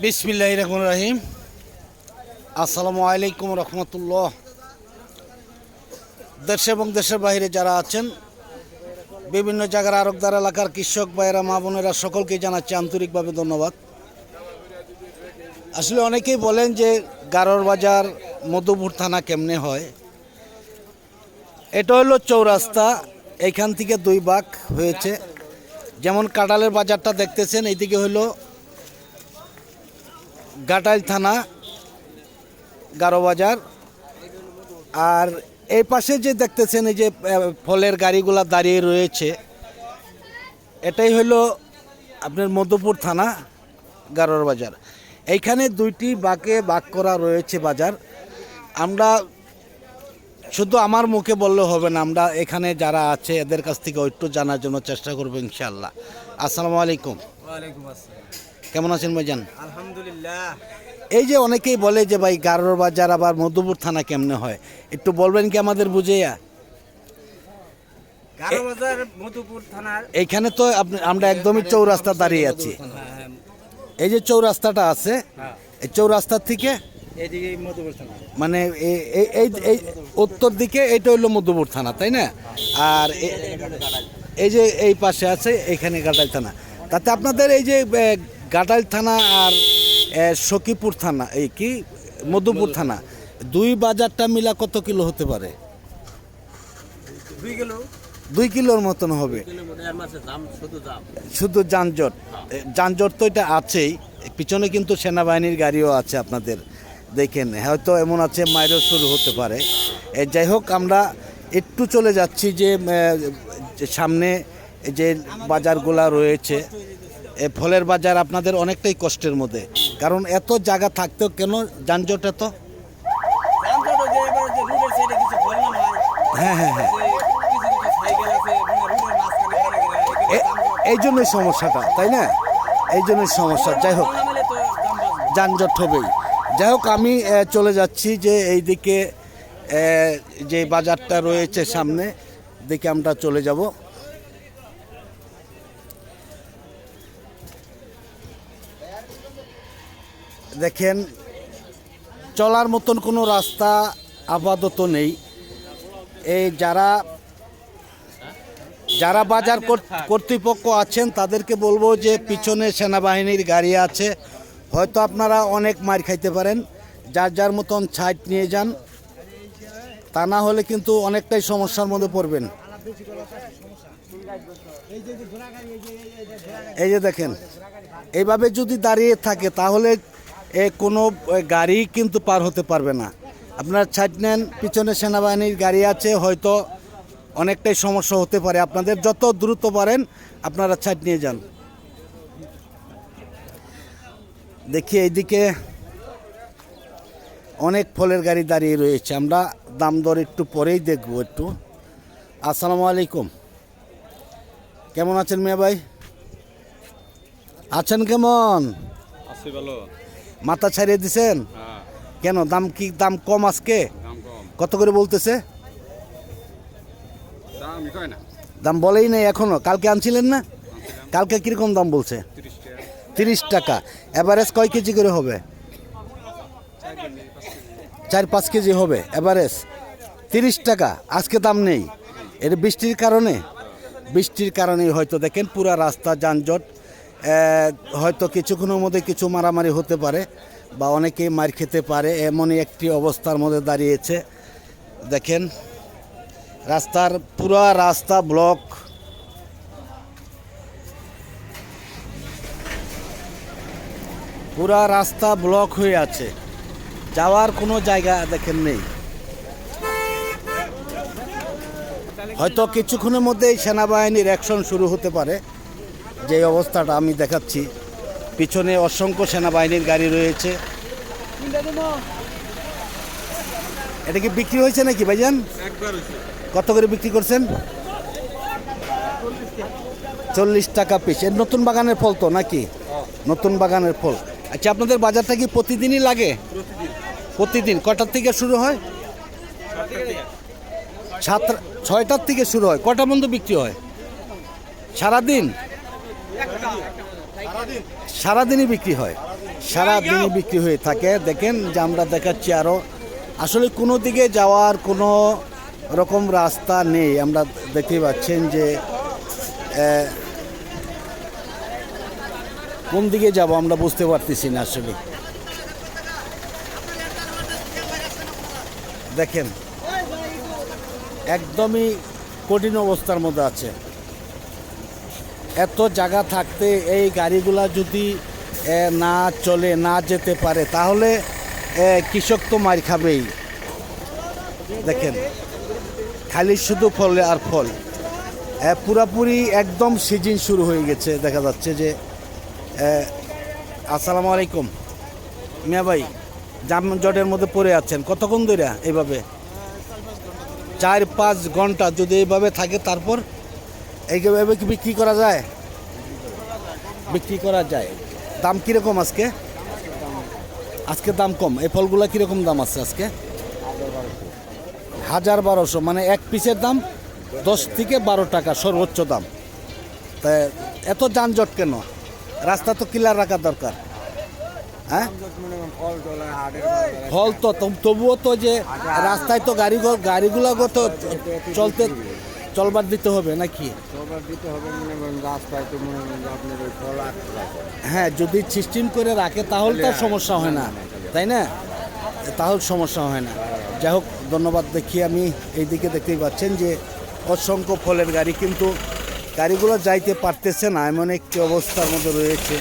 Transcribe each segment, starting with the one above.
বিসমিল্লাহির রহমানির রহিম। আসসালামু আলাইকুম রহমতুল্লাহ। দেশ এবং দেশের বাইরে যারা আছেন, বিভিন্ন জায়গার আরকদার এলাকার কৃষক ভাইয়েরা, মা বোনেরা, সকলকে জানাচ্ছি আন্তরিকভাবে ধন্যবাদ। আসলে অনেকেই বলেন যে গারোর বাজার মধুপুর থানা কেমনে হয়। এটা হলো চৌরাস্তা, এইখান থেকে দুই ভাগ হয়েছে। যেমন কাঁঠালের বাজারটা দেখতেছেন, এইদিকে হলো ঘাটাইল থানা গারো বাজার, আর এই পাশে যে দেখতেছেন এই যে ফলের গাড়িগুলা দাঁড়িয়ে রয়েছে, এটাই হলো আপনার মধুপুর থানা গারোর বাজার। এইখানে দুইটি বাঁকে ভাগ করা রয়েছে বাজার। আমরা শুধু আমার মুখে বললে হবে না, আমরা এখানে যারা আছে এদের কাছ থেকে একটু জানার জন্য চেষ্টা করবো ইনশাআল্লাহ। আসসালামু আলাইকুম। ওয়ালাইকুম আসসালাম। কেমন আছেন ভাইজান? আলহামদুলিল্লাহ। এই যে অনেকেই বলে যে ভাই গারোর বাজার আবার মধুপুর থানা কেমনে হয়, একটু বলবেন কি আমাদের বুঝেয়া? গারো বাজার মধুপুর থানার এইখানে তো আমরা একদমই চৌরাস্তা দাঁড়িয়ে আছি। এই যে চৌরাস্তাটা আছে, এই চৌরাস্তার থেকে এদিকে মধুপুর থানা, মানে এই উত্তর দিকে এটা হইলো মধুপুর থানা, তাই না? আর এই যে এই পাশে আছে এখানে ঘাটাইল থানা। তাতে আপনাদের এই যে ঘাটাইল থানা আর সখীপুর থানা, এই কি মধুপুর থানা, দুই বাজারটা মিলা কত কিলো হতে পারে? 2 কিলো। 2 কিলোর মতন হবে। শুধু যানজট তো এটা আছেই, পিছনে কিন্তু সেনাবাহিনীর গাড়িও আছে আপনাদের, দেখেন হয়তো এমন আছে মাইরও শুরু হতে পারে। যাই হোক, আমরা একটু চলে যাচ্ছি যে সামনে যে বাজারগুলা রয়েছে, ফলের বাজার আপনাদের অনেকটাই কষ্টের মধ্যে, কারণ এত জায়গা থাকতেও কেন যানজট এত? হ্যাঁ হ্যাঁ হ্যাঁ, এই জন্যই সমস্যাটা, তাই না? এই জন্যই সমস্যা। যাই হোক, যানজট হবেই। যাই হোক, আমি চলে যাচ্ছি যে এইদিকে যে বাজারটা রয়েছে সামনে দিকে আমরা চলে যাব। দেখেন, চলার মতন কোনো রাস্তা আপাতত নেই। এই যারা বাজার কর্তৃপক্ষ আছেন তাদেরকে বলবো যে পিছনে সেনাবাহিনীর গাড়ি আছে, হয়তো আপনারা অনেক মার খাইতে পারেন, যার যার মতন ছাইট নিয়ে যান, তা না হলে কিন্তু অনেকটাই সমস্যার মধ্যে পড়বেন। এই যে দেখেন, এইভাবে যদি দাঁড়িয়ে থাকে তাহলে কোনো গাড়ি কিন্তু পার হতে পারবে না। আপনারা ছাইট নেন, পিছনে সেনাবাহিনীর গাড়ি আছে, হয়তো অনেকটাই সমস্যা হতে পারে আপনাদের। যত দ্রুত পারেন আপনারা ছাইট নিয়ে যান। দেখি এইদিকে অনেক ফলের গাড়ি দাঁড়িয়ে রয়েছে, আমরা দাম দর একটু পরেই দেখবো একটু। আসসালামু আলাইকুম, কেমন আছেন মিয়া ভাই? আছেন কেমন? মাথা ছাড়িয়ে দিছেন কেন? দাম কি দাম কম আজকে? কত করে বলতেছে? দাম বলেই নাই এখনো। কালকে আনছিলেন না? কালকে কিরকম দাম বলছে? 30 টাকা। এভারেজ কয় কেজি করে হবে? 4-5 কেজি হবে এভারেজ। 30 টাকা আজকে দাম নেই। এটা বৃষ্টির কারণেই হয়তো দেখেন পুরা রাস্তা যানজট। হয়তো কিছুক্ষণের মধ্যে কিছু মারামারি হতে পারে বা অনেকেই মার খেতে পারে, এমনই একটি অবস্থার মধ্যে দাঁড়িয়েছে। দেখেন, পুরা রাস্তা ব্লক। পুরা রাস্তা ব্লক হয়ে আছে, যাওয়ার কোনো জায়গা দেখেন নেই। হয়তো কিছুক্ষণের মধ্যেই সেনাবাহিনীর অ্যাকশন শুরু হতে পারে। যে অবস্থাটা আমি দেখাচ্ছি, পিছনে অসংখ্য সেনাবাহিনীর গাড়ি রয়েছে। এটা কি বিক্রি হয়েছে নাকি ভাইজান? কত করে বিক্রি করছেন? 40 টাকা পিস। এর নতুন বাগানের ফল তো নাকি? নতুন বাগানের ফল। আচ্ছা, আপনাদের বাজারটা কি প্রতিদিনই লাগে? প্রতিদিন। কটার থেকে শুরু হয়? 6টার থেকে শুরু হয়। কটা পর্যন্ত বিক্রি হয় সারাদিন? সারাদিনই বিক্রি হয়, সারাদিনই বিক্রি হয়ে থাকে। দেখেন যে আমরা দেখাচ্ছি আরও, আসলে কোনো দিকে যাওয়ার কোনো রকম রাস্তা নেই। আমরা দেখতে পাচ্ছেন যে কোন দিকে যাব আমরা বুঝতে পারতেছি না আসলে। দেখেন একদমই কঠিন অবস্থার মধ্যে আছে। এত জায়গা থাকতে এই গাড়িগুলা যদি না চলে, না যেতে পারে, তাহলে কৃষক তো মার খাবেই। দেখেন খালি শুধু ফল আর ফল, পুরাপুরি একদম সিজন শুরু হয়ে গেছে। দেখা যাচ্ছে যে আসসালামু আলাইকুম মিয়া ভাই, যানজটের মধ্যে পড়ে আছেন কতক্ষণ ধরে? এইভাবে 4-5 ঘন্টা যদি এইভাবে থাকে, তারপর এইভাবে কি বিক্রি করা যায়? বিক্রি করা যায়। দাম কীরকম আজকে? আজকে দাম কম। এই ফলগুলা কীরকম দাম আছে আজকে? 1000-1200, মানে এক পিসের দাম 10 থেকে 12 টাকা সর্বোচ্চ দাম। তা এত যানজট কেন? রাস্তা তো ক্লিয়ার রাখা দরকার। হ্যাঁ, ফল তো তবুও তো যে রাস্তায় তো গাড়িগুলো তো চলবার দিতে হবে নাকি? হ্যাঁ, যদি সিস্টেম করে রাখে তাহলে তার সমস্যা হয় না, তাই না? তাহলে সমস্যা হয় না। যাই হোক, ধন্যবাদ। দেখি আমি এইদিকে দেখতেই পাচ্ছেন যে অসংখ্য ফলের গাড়ি, কিন্তু গাড়িগুলো যাইতে পারতেছে না, এমন একটি অবস্থার মধ্যে রয়েছে।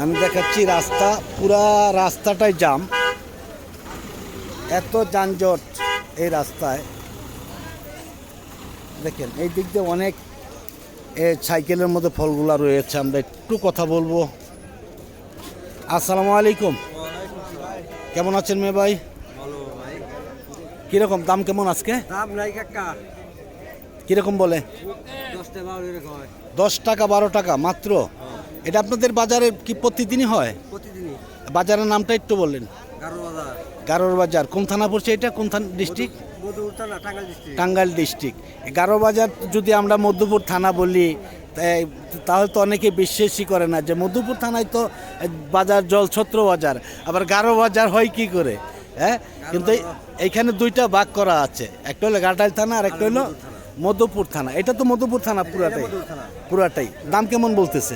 আমি দেখাচ্ছি রাস্তা, পুরা রাস্তাটাই জাম, এত যানজট এই রাস্তায়। দেখেন এই দিক দিয়ে অনেক সাইকেলের মধ্যে ফলগুলা রয়েছে। আমরা একটু কথা বলবো। আসসালামু আলাইকুম, কেমন আছেন মেয়ে ভাই? কিরকম দাম কেমন আজকে? দাম নাই কাকা, কিরকম বলে? 10 টাকা 12 টাকা মাত্র। এটা আপনাদের বাজারে কি প্রতিদিনই হয়? প্রতিদিনই। বাজারের নামটা একটু বললেন। গারোর বাজার কোন থানা পড়ছে এটা? কোন থানা ডিস্ট্রিক্ট? টাঙ্গাইল ডিস্ট্রিক্ট। গারো বাজার যদি আমরা মধ্যপুর থানা বলি, তাহলে তো অনেকে বিশ্বাসই করে না যে মধ্যপুর থানায় তো বাজার জলছত্র বাজার, আবার গারো বাজার হয় কি করে? হ্যাঁ, কিন্তু এইখানে দুইটা ভাগ করা আছে, একটা হলো ঘাটাইল থানা আর একটা হলো মধ্যপুর থানা। এটা তো মধ্যপুর থানা পুরাটাই। দাম কেমন বলতেছে?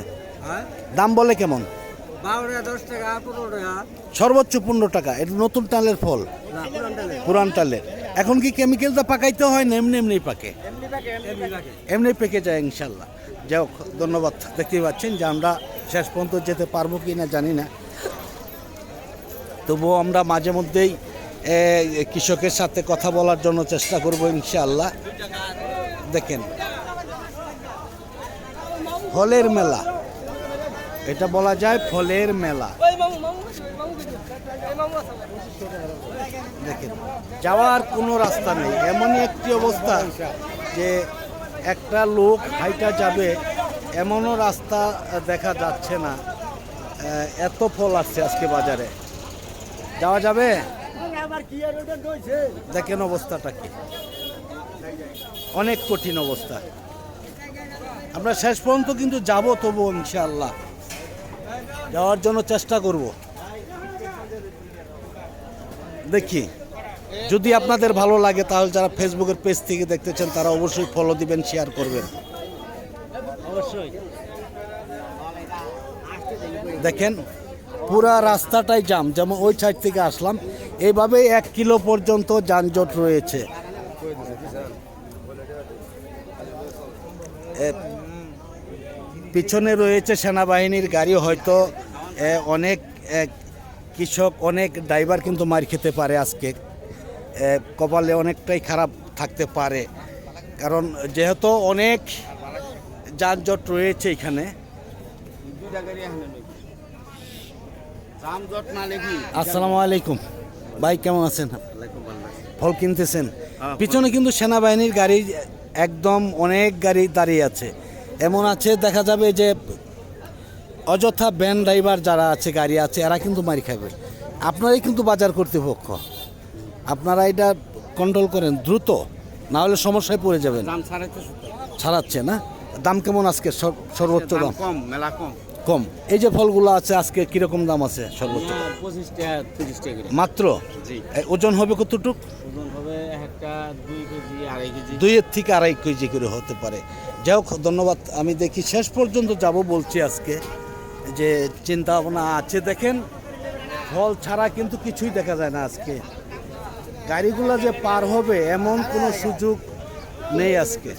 দাম বলে কেমন? 10 টাকা 15 টাকা, সর্বোচ্চ 15 টাকা। এটা নতুন টালের ফল, পুরান টালের। এখন কি কেমিক্যালটা পাকাইতে হয় না এমনি এমনি পাকে? এমনি পেকে যায় ইনশাল্লাহ। যাই হোক, ধন্যবাদ। দেখতেই পাচ্ছেন যে আমরা শেষ পর্যন্ত যেতে পারবো কি না জানি না, তবুও আমরা মাঝে মধ্যেই কৃষকের সাথে কথা বলার জন্য চেষ্টা করব ইনশাআল্লাহ। দেখেন ফলের মেলা, এটা বলা যায় ফলের মেলা। দেখেন যাওয়ার কোনো রাস্তা নেই, এমনই একটি অবস্থা যে একটা লোক হাইটা যাবে এমনও রাস্তা দেখা যাচ্ছে না। এত ফল আসছে আজকে বাজারে, যাওয়া যাবে? দেখেন অবস্থাটা কি, অনেক কঠিন অবস্থা। আমরা শেষ পর্যন্ত কিন্তু যাব, তবু ইনশাআল্লাহ যাওয়ার জন্য চেষ্টা করব। দেখি যদি আপনাদের ভালো লাগে, তাহলে যারা ফেসবুকের পেজ থেকে দেখতেছেন তারা অবশ্যই ফলো দিবেন, শেয়ার করবেন অবশ্যই। দেখেন পুরা রাস্তাটাই জাম, যেমন ওই সাইড থেকে আসলাম, এইভাবেই 1 কিলো পর্যন্ত যানজট রয়েছে। পিছনে রয়েছে সেনাবাহিনীর গাড়ি, হয়তো অনেক কৃষক, অনেক ড্রাইভার কিন্তু মার খেতে পারে আজকে, কপালে অনেকটাই খারাপ থাকতে পারে, কারণ যেহেতু অনেক যানজট রয়েছে এখানে। আসসালামু আলাইকুম ভাই, কেমন আছেন? ফল কিনতেছেন? পিছনে কিন্তু সেনাবাহিনীর গাড়ি, একদম অনেক গাড়ি দাঁড়িয়ে আছে। এমন আছে দেখা যাবে যে অযথা ভ্যান ড্রাইভার যারা আছে, গাড়ি আছে, এরা কিন্তু মারি খাবে। আপনারাই কিন্তু বাজার কর্তৃপক্ষ, আপনারা এটা কন্ট্রোল করেন দ্রুত, না হলে সমস্যায় পড়ে যাবেন। দাম 350 ছাড়াচ্ছে না? দাম কেমন আজকে সর্বোচ্চ দাম? কম, মেলা কম। কম। এই যে ফলগুলো আছে আজকে কিরকম দাম আছে সর্বোচ্চ? 25 টাকা 30 টাকা করে। মাত্র? জি। ওজন হবে কতটুক? ওজন হবে একটা 2 কেজি 2.5 কেজি। 2 থেকে 2.5 কেজি করে হতে পারে। যাই হোক, ধন্যবাদ। আমি দেখি শেষ পর্যন্ত যাব বলছি আজকে, যে চিন্তা ভাবনা আছে। দেখেন, ফল ছাড়া কিন্তু কিছুই দেখা যায় না আজকে। গাড়িগুলো যে পার হবে এমন কোনো সুযোগ নেই আজকে।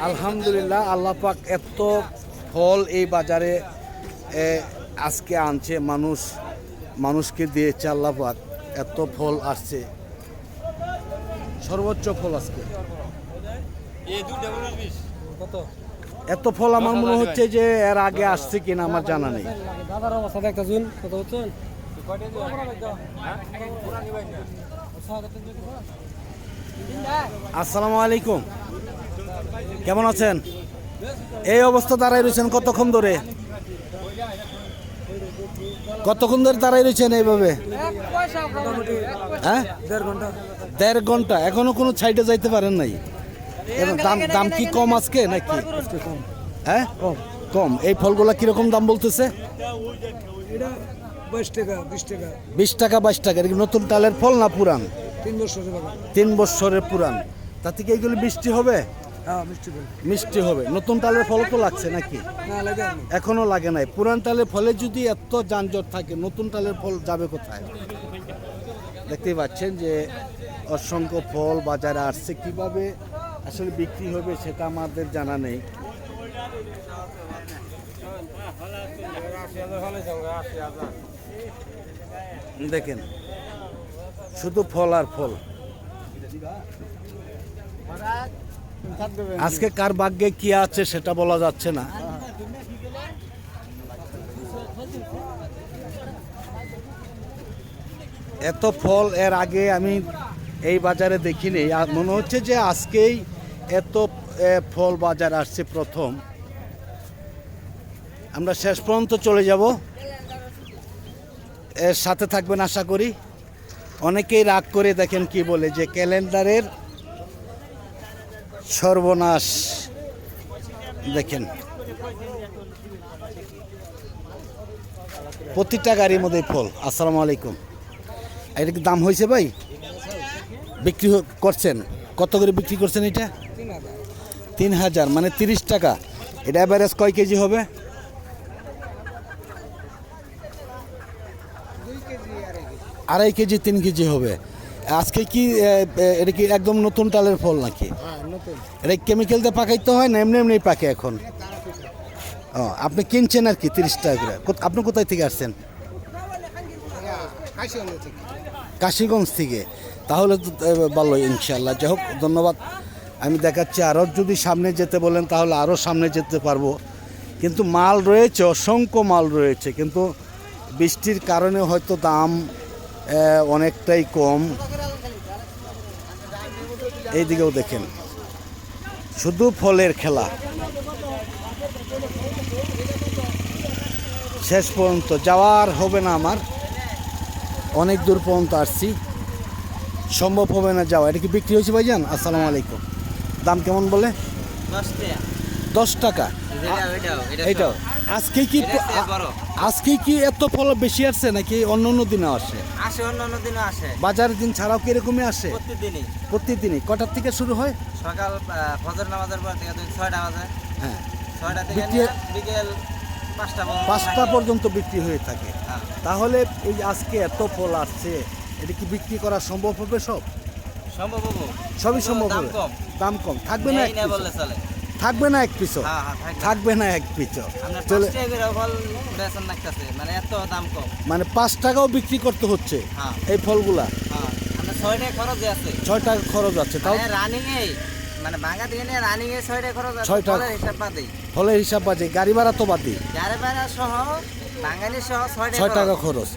আলহামদুলিল্লাহ, আল্লাহ পাক এত ফল এই বাজারে আজকে আনছে, মানুষকে দিয়েছে আল্লাহ পাক। এত ফল আসছে, সর্বোচ্চ ফল আজকে। এত ফল আমার মনে হচ্ছে যে এর আগে আসছে কিনা আমার জানা নেই। দাদার অবস্থা দেখতে শুন কত হচ্ছেন। আসসালামু আলাইকুম, কেমন আছেন? এই অবস্থা দাঁড়াই রয়েছেন কতক্ষণ ধরে? কতক্ষণ ধরে দাঁড়াই রয়েছেন এইভাবে? হ্যাঁ, 1.5 ঘন্টা। এখনো কোনো সাইডে যাইতে পারেন নাই? দাম কি কম আজকে নাকি? হ্যাঁ, কম। এই ফলগুলা কিরকম দাম বলতেছে? 22 টাকা 20 টাকা 20 টাকা 22 টাকা। এটা কি নতুন টালের ফল না পুরান? 3 বছরের বাবা। 3 বছরের পুরান। তা থেকে এইগুলো মিষ্টি হবে? হ্যাঁ, মিষ্টি বল। মিষ্টি হবে। নতুন টালের ফল তো লাগছে নাকি? না লাগে এখনো লাগে নাই। পুরান টালের ফলে যদি এত যানজট থাকে, নতুন টালের ফল যাবে কোথায়? দেখতেই পাচ্ছেন যে অসংখ্য ফল বাজারে আসছে। কিভাবে আসলে বিক্রি হবে সেটা আমাদের জানা নেই। দেখেন, শুধু ফল আর ফল। আজকে কার ভাগ্যে কি আছে সেটা বলা যাচ্ছে না। এত ফল এর আগে আমি এই বাজারে দেখিনি। আর মনে হচ্ছে যে আজকেই এত ফল বাজার আসছে প্রথম। আমরা শেষ পর্যন্ত চলে যাব, এর সাথে থাকবেন আশা করি। অনেকেই রাগ করে দেখেন কি বলে, যে ক্যালেন্ডারের সর্বনাশ। দেখেন, প্রতিটা গাড়ির মধ্যে ফল। আসসালামু আলাইকুম, এটা কি দাম হয়েছে ভাই? বিক্রি করছেন কত করে বিক্রি করছেন? এটা 3000, মানে 30 টাকা। এটা অ্যাভারেজ কয় কেজি হবে? 2.5 কেজি 3 কেজি হবে। আজকে কি এটা কি একদম নতুন টালের ফল নাকি? এটা কেমিক্যাল দিয়ে পাকাইতে হয় না এমনি এমনি পাকে এখন? ও, আপনি কিনছেন আর কি 30 টাকা করে। আপনি কোথায় থেকে আসছেন? কাশীগঞ্জ থেকে। তাহলে তো ভালো, ইনশাল্লাহ। যাই হোক, ধন্যবাদ। আমি দেখাচ্ছি, আরও যদি সামনে যেতে বলেন তাহলে আরও সামনে যেতে পারবো। কিন্তু মাল রয়েছে, অসংখ্য মাল রয়েছে, কিন্তু বৃষ্টির কারণে হয়তো দাম অনেকটাই কম। এইদিকেও দেখেন, শুধু ফলের খেলা। শেষ পর্যন্ত যাওয়ার হবে না আমার, অনেক দূর পর্যন্ত আসছি, সম্ভব হবে না যাওয়া। এটা কি বিক্রি হয়েছে ভাইজান? আসসালামু আলাইকুম। দাম কেমন বলে? 10 টাকা। এইটাও আজকে কি আজকে কি এত ফল বেশি আসছে নাকি অন্য অন্য দিনে আসে? অন্য দিনও আসে। বাজারের দিন ছাড়াও কি এরকমই আসে? প্রতিদিনই। কটার থেকে শুরু হয়? সকাল ফজর নামাজের পর থেকে 6টা বাজে। হ্যাঁ, 6টা থেকে বিকেল 5টা পর্যন্ত বিক্রি হয়ে থাকে। হ্যাঁ। তাহলে এই আজকে এত ফল আসছে, এটা কি বিক্রি করা সম্ভব হবে? সম্ভব হবে, সবই সম্ভব দাম হবে। কম। দাম কম থাকবে না? এই না বললে চলে। থাকবে না এক পিছু? থাকবে না এক পিছু। চলে, মানে এত দাম কম, মানে 5 টাকাও বিক্রি করতে হচ্ছে এই ফলগুলা। 6 টাকা খরচ আছে। 6 টাকা খরচ আছে, তাও রানিং এ, মানে ভাঙা দিয়ে রানিং এ 6 টাকা খরচ আছে। 6 টাকা ফলের হিসাব বাদে। ফলের হিসাব বাজে, গাড়ি ভাড়া তো বাদে। গাড়ি ভাড়া সহ বাঙালি সহ 6 টাকা খরচ।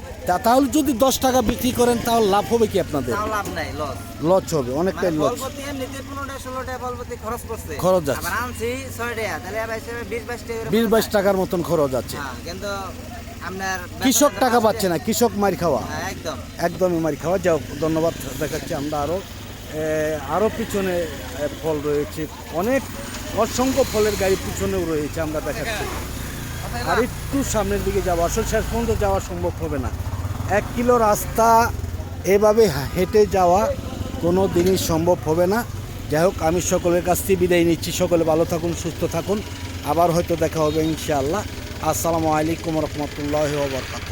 তাহলে যদি 10 টাকা বিক্রি করেন তাহলে লাভ হবে কি আপনাদের? তাও লাভ নাই, লস। লস হবে, অনেকটাই লস। ফলপতি এমনিতে 15-16 টাকা ফলপতি খরচ করছে। খরচ আছে। আবার আনছি 6 টাকা, তাহলে 20-22 টাকা। 20-22 টাকার মতন খরচ আছে। কিন্তু আপনার কৃষক টাকা পাচ্ছে না, কৃষক মার খাওয়া, হ্যাঁ, একদম একদমই মার খাওয়া। যাও, ধন্যবাদ দেখাচ্ছি। আমরা আরও পিছনে ফল রয়েছে, অনেক অসংখ্য ফলের গাড়ি পিছনেও রয়েছে, আমরা দেখাচ্ছি। আর একটু সামনের দিকে যাওয়া, আসলে শেষ পর্যন্ত যাওয়া সম্ভব হবে না। 1 কিলো রাস্তা এভাবে হেঁটে যাওয়া কোনো দিনই সম্ভব হবে না। যাই হোক, আমি সকলের কাছ থেকে বিদায় নিচ্ছি। সকলে ভালো থাকুন, সুস্থ থাকুন। আবার হয়তো দেখা হবে ইনশাআল্লাহ। আসসালামু আলাইকুম রহমতুল্লাহ ওয়া বারাকাতুহু।